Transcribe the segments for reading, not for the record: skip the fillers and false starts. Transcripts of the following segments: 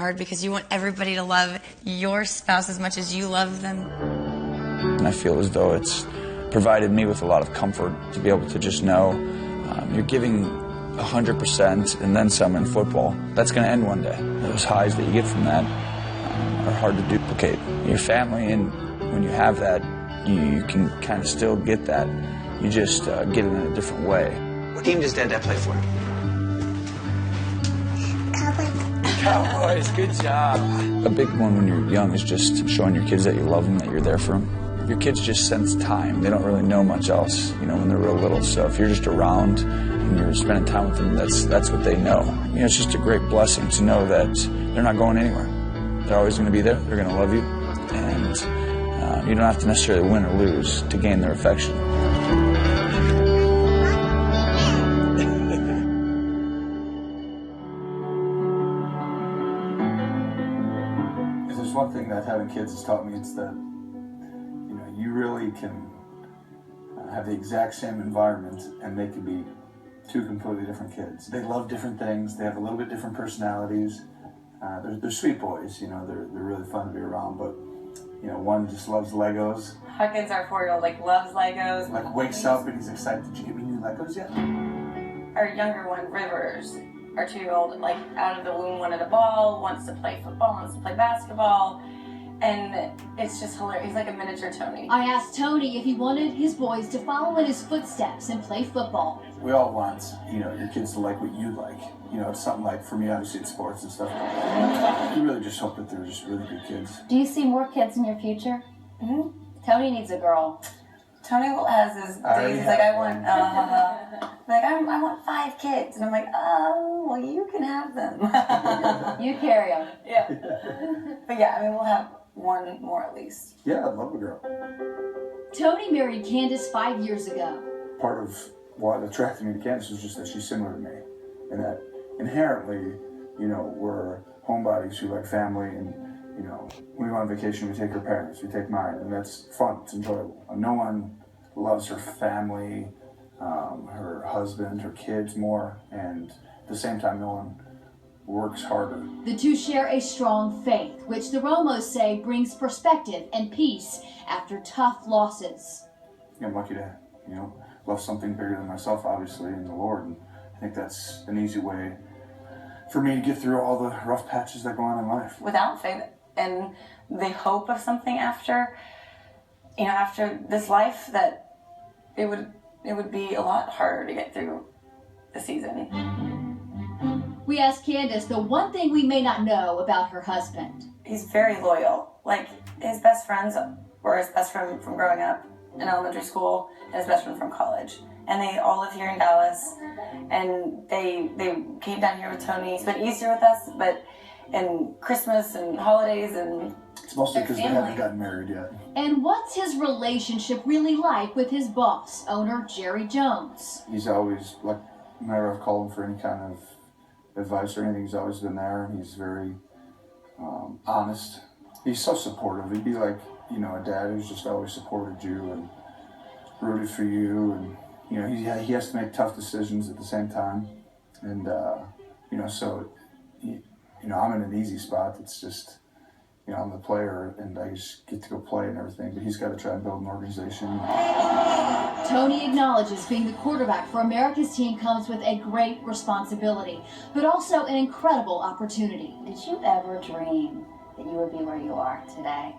hard because you want everybody to love your spouse as much as you love them. And I feel as though it's provided me with a lot of comfort to be able to just know you're giving 100% and then some in football. That's going to end one day. Those highs that you get from that are hard to duplicate. Your family, and when you have that, you can kind of still get that. You just get it in a different way. What team does Dad play for? Cowboys, good job. A big one when you're young is just showing your kids that you love them, that you're there for them. Your kids just sense time. They don't really know much else, when they're real little. So if you're just around and you're spending time with them, that's what they know. It's just a great blessing to know that they're not going anywhere. They're always going to be there. They're going to love you. And you don't have to necessarily win or lose to gain their affection. If there's one thing that having kids has taught me, it's that you really can have the exact same environment and they can be two completely different kids. They love different things. They have a little bit different personalities. They're sweet boys. They're really fun to be around. But one just loves Legos. Huckins, our 4-year-old, loves Legos. Wakes up and he's excited. Did you get me new Legos yet? Our younger one, Rivers, our 2-year-old, out of the womb wanted a ball, wants to play football, wants to play basketball. And it's just hilarious. He's like a miniature Tony. I asked Tony if he wanted his boys to follow in his footsteps and play football. We all want, your kids to like what you like. It's something for me, obviously, it's sports and stuff. You really just hope that they're just really good kids. Do you see more kids in your future? Mm-hmm. Tony needs a girl. Tony has his days. He's like, I want 5 kids. And I'm like, well, you can have them. You carry them. Yeah. But yeah, we'll have one more at least. Yeah, I'd love a girl. Tony married Candace 5 years ago. Part of what attracted me to Candace was just that she's similar to me. And that inherently, we're homebodies who like family. And, when we go on vacation, we take her parents, we take mine. And that's fun, it's enjoyable. No one loves her family, her husband, her kids more. And at the same time, no one works harder. The two share a strong faith, which the Romos say brings perspective and peace after tough losses. I'm lucky to, love something bigger than myself, obviously, in the Lord. And I think that's an easy way for me to get through all the rough patches that go on in life. Without faith and the hope of something after this life, that it would be a lot harder to get through the season. We asked Candace the one thing we may not know about her husband. He's very loyal. His best friends were his best friend from growing up in elementary school and his best friend from college. And they all live here in Dallas. And they came down here with Tony. Spent Easter with us, and Christmas and holidays and it's mostly because they haven't gotten married yet. And what's his relationship really like with his boss, owner Jerry Jones? He's always, whenever I've called him for any kind of advice or anything, he's always been there, and he's very honest. He's so supportive. He'd be like, a dad who's just always supported you and rooted for you, and he has to make tough decisions at the same time, and so I'm in an easy spot. It's just I'm the player, and I just get to go play and everything, but he's got to try and build an organization. Tony acknowledges being the quarterback for America's team comes with a great responsibility, but also an incredible opportunity. Did you ever dream that you would be where you are today?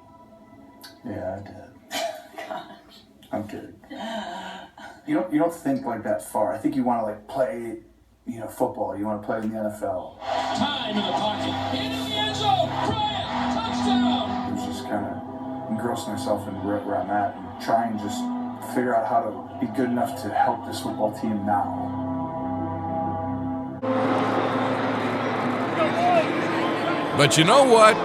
Yeah, I did. Gosh. I'm kidding. You don't think that far. I think you want to play, football. You want to play in the NFL. Time in the pocket. In the end zone. Bryant. Touchdown. It was just kind of engrossing myself in where I'm at and trying to just figure out how to be good enough to help this football team now. But you know what?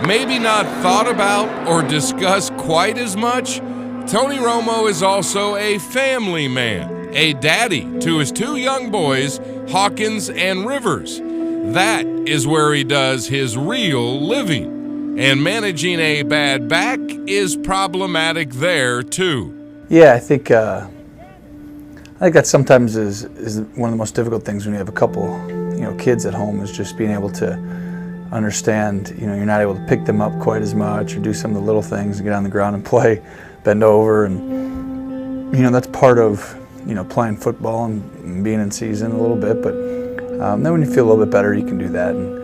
Maybe not thought about or discussed quite as much. Tony Romo is also a family man, a daddy to his 2 young boys, Hawkins and Rivers. That is where he does his real living. And managing a bad back is problematic there, too. Yeah, I think that sometimes is one of the most difficult things when you have a couple, kids at home, is just being able to understand, you're not able to pick them up quite as much or do some of the little things and get on the ground and play, bend over, and that's part of playing football and being in season a little bit. But then when you feel a little bit better, you can do that. And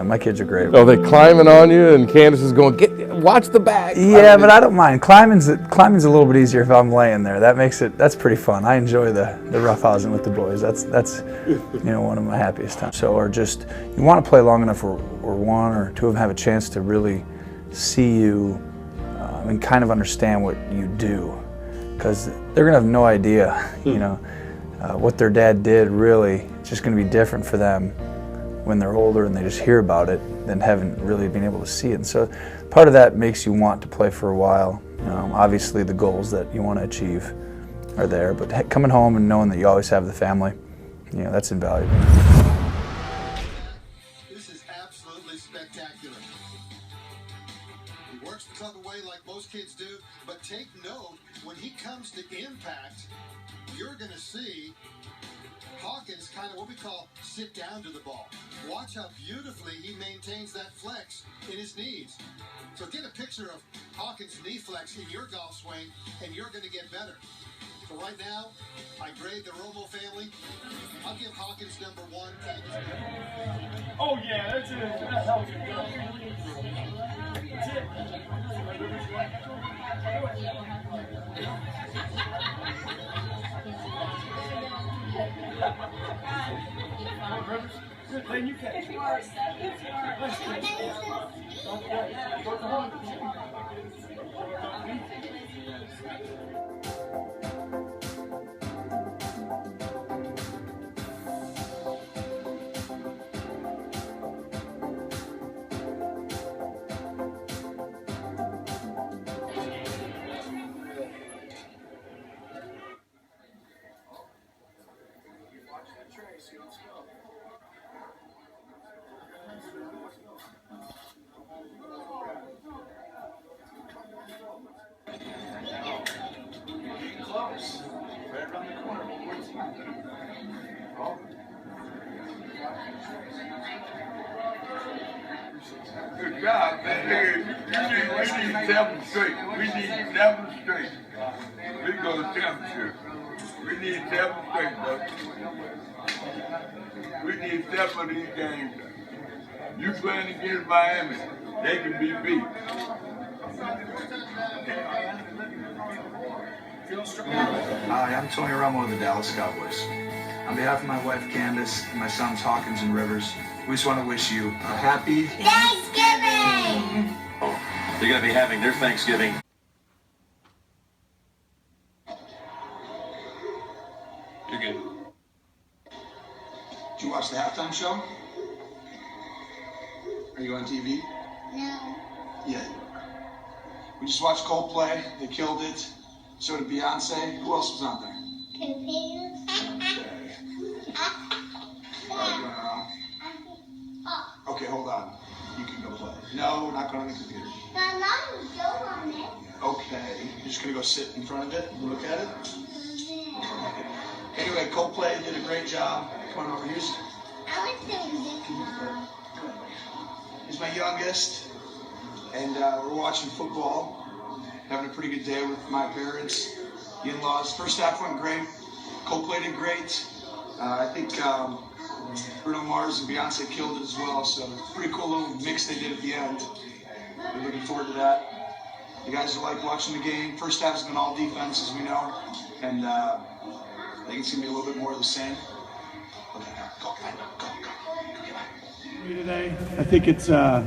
my kids are great. Oh, they climbing on you, and Candace is going, watch the back. Yeah, but I don't mind. Climbing's a little bit easier if I'm laying there. That's pretty fun. I enjoy the roughhousing with the boys. That's one of my happiest times. So, or just, you want to play long enough where one or two of them have a chance to really see you and kind of understand what you do, because they're going to have no idea, what their dad did really. It's just going to be different for them when they're older and they just hear about it than haven't really been able to see it. And so part of that makes you want to play for a while. Obviously the goals that you want to achieve are there, but coming home and knowing that you always have the family, that's invaluable. This is absolutely spectacular. He works the club away like most kids do, but take note, when he comes to impact, you're going to see Hawkins kind of what we call sit down to the ball. Watch how beautifully he maintains that flex in his knees. So get a picture of Hawkins' knee flex in your golf swing, and you're going to get better. So right now, I grade the Romo family. I'll give Hawkins number 1. Oh, yeah, that's it. That helps you. That's it. Then you can. Close. Right around the corner. One more time. Oh. Good job, man. We need 7 straight. We need 7 straight. We go to championship. We need 7 straight, bro. We need 7 of these games. You playing against Miami, they can be beat. Hi, I'm Tony Romo of the Dallas Cowboys. On behalf of my wife Candace and my sons Hawkins and Rivers, we just want to wish you a happy Thanksgiving! They're going to be having their Thanksgiving. You're good. Did you watch the halftime show? Are you on TV? No. Yeah. We just watched Coldplay. They killed it. So did Beyonce. Who else was on there? Confused? Okay, hold on. You can go play. No, we're not going on the computer. The mom is still on it. Okay. You're just going to go sit in front of it and look at it? Anyway, Coldplay did a great job. Come on over. Here's I like the music. He's my youngest. And we're watching football. Having a pretty good day with my parents, in-laws. First half went great. Coldplay did great. I think Bruno Mars and Beyonce killed it as well. So pretty cool little mix they did at the end. We're looking forward to that. You guys are like watching the game. First half's been all defense, as we know, and I think it's gonna be a little bit more of the same. Okay, go. Today, I think it's a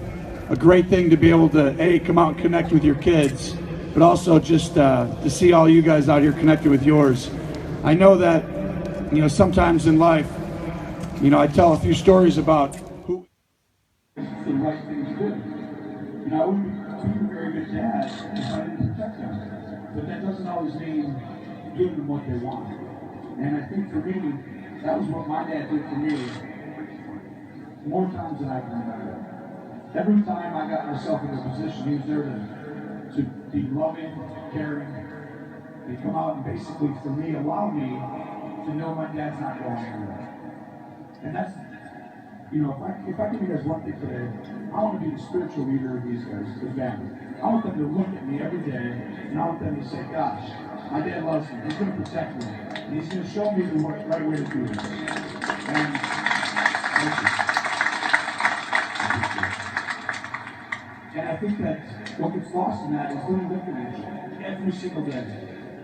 great thing to be able to come out and connect with your kids, but also just to see all you guys out here connected with yours. I know that sometimes in life, I tell a few stories about who the right thing to do. I would be a very good dad if I didn't protect them, but that doesn't always mean giving them what they want. And I think for me, that was what my dad did for me more times than I can remember. Every time I got myself in a position, he was there to be loving, caring. He'd come out and basically, for me, allow me to know my dad's not going anywhere. And that's, if I give you guys one thing today, I want to be the spiritual leader of these guys, the family. I want them to look at me every day, and I want them to say, gosh, my dad loves me. He's going to protect me. And he's going to show me the right way to do this. And thank you. And I think that what gets lost in that is them looking at you every single day.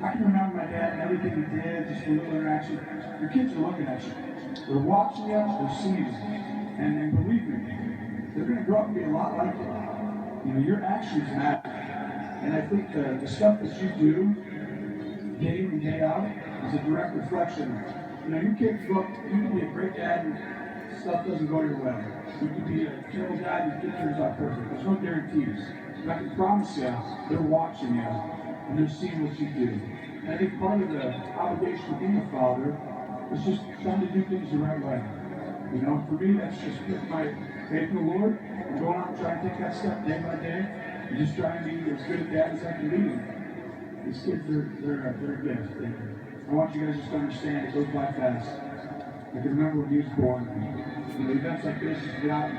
I can remember my dad and everything he did, just a little interaction. Your kids are looking at you. They're watching you, they're seeing you. And believe me, they're going to grow up and be a lot like you. You know, your actions matter. And I think the stuff that you do, day in and day out, is a direct reflection. You know, your kids look, you can be a great dad and stuff doesn't go your way. You can be a terrible dad and your kid turns out perfect. There's no guarantees. But I can promise you, they're watching you and they're seeing what you do. And I think part of the obligation of being a father is just trying to do things the right way. You know, for me, that's just putting my faith in the Lord and going out and trying to take that step day by day and just trying to be as good a dad as I can be. These kids, they're a gift. And I want you guys just to understand it goes by fast. I can remember when he was born. You know, events like this, just get out and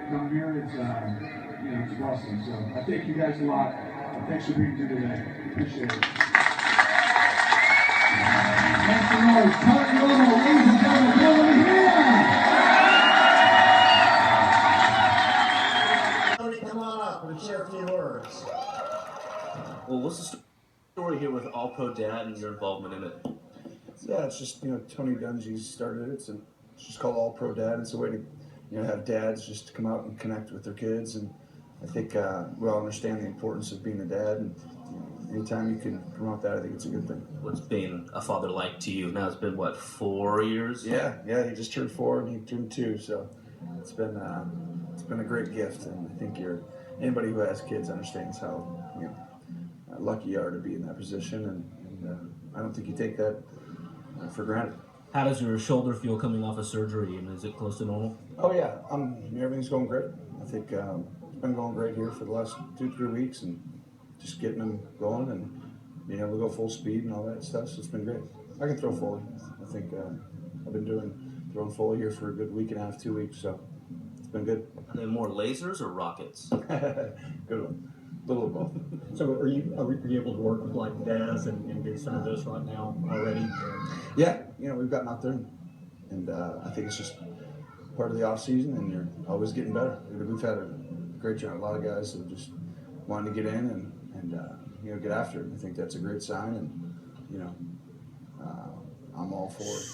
come here, it's, you know, it's a blessing. So I thank you guys a lot. Thanks for being here today. Appreciate it. Thanks for noise. Tony Romo, ladies and gentlemen, Tony, come on up and share a few words. Well, what's the story here with All Pro Dad and your involvement in it? Yeah, it's just, you know, Tony Dungy started it. It's just called All Pro Dad. It's a way to, you know, have dads just come out and connect with their kids. And I think we all understand the importance of being a dad. And you know, anytime you can promote that, I think it's a good thing. What's being a father like to you? Now it's been, what, 4 years? Yeah, he just turned 4 and he turned 2. So it's been a great gift. And I think anybody who has kids understands how, you know, lucky you are to be in that position. And I don't think you take that for granted. How does your shoulder feel coming off of surgery, and is it close to normal? Oh yeah, everything's going great. I think it's been going great here for the last 2-3 weeks, and just getting them going and being able to go full speed and all that stuff. So it's been great. I can throw fully. I think I've been throwing fully here for a good week and a half, 2 weeks. So it's been good. Are they more lasers or rockets? Good one. A little of both. So are you able to work with like dads and do some of this right now already? Yeah, you know, we've gotten out there and I think it's just part of the off season and you're always getting better. We've had a great job. A lot of guys have just wanted to get in and you know, get after it. I think that's a great sign and, you know, I'm all for it.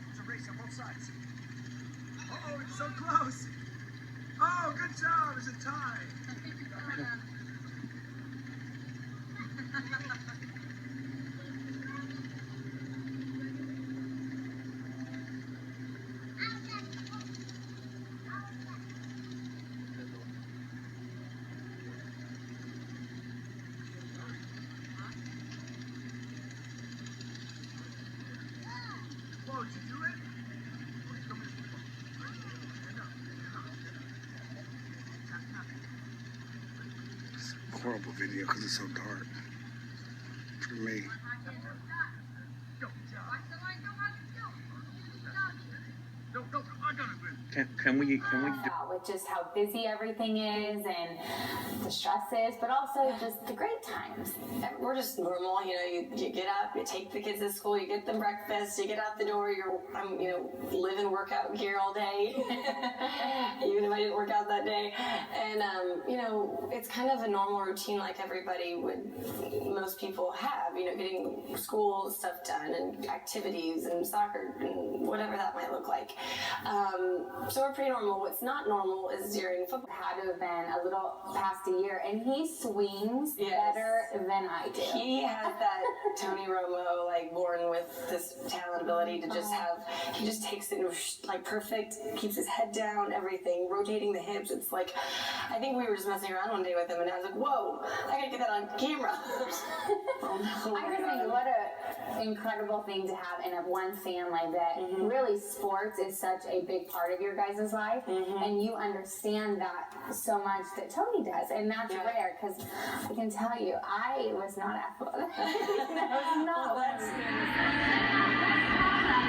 It's a race on both sides. Oh, it's so close. Oh, good job. It's a tie. Whoa, did you do it? Horrible video because it's so dark for me. Can we do with just how busy everything is and the stresses, but also just the great times. We're just normal, you know, you get up, you take the kids to school, you get them breakfast, you get out the door, I'm, you know, live in workout gear all day, even if I didn't work out that day. And, you know, it's kind of a normal routine like most people have, you know, getting school stuff done and activities and soccer and whatever that might look like. So we're pretty normal. What's not normal is during football. Had to have been a little past a year, and he swings better than I do. He has that Tony Romo, like, born with this talent ability to just he just takes it like perfect, keeps his head down, everything, rotating the hips. It's like, I think we were just messing around one day with him, and I was like, whoa, I gotta get that on camera. I just think what an incredible thing to have in one family that really sports is such a big part of your guys' life, and you understand that so much that Tony does, and that's rare, because I can tell you, I was not athletic. I was not.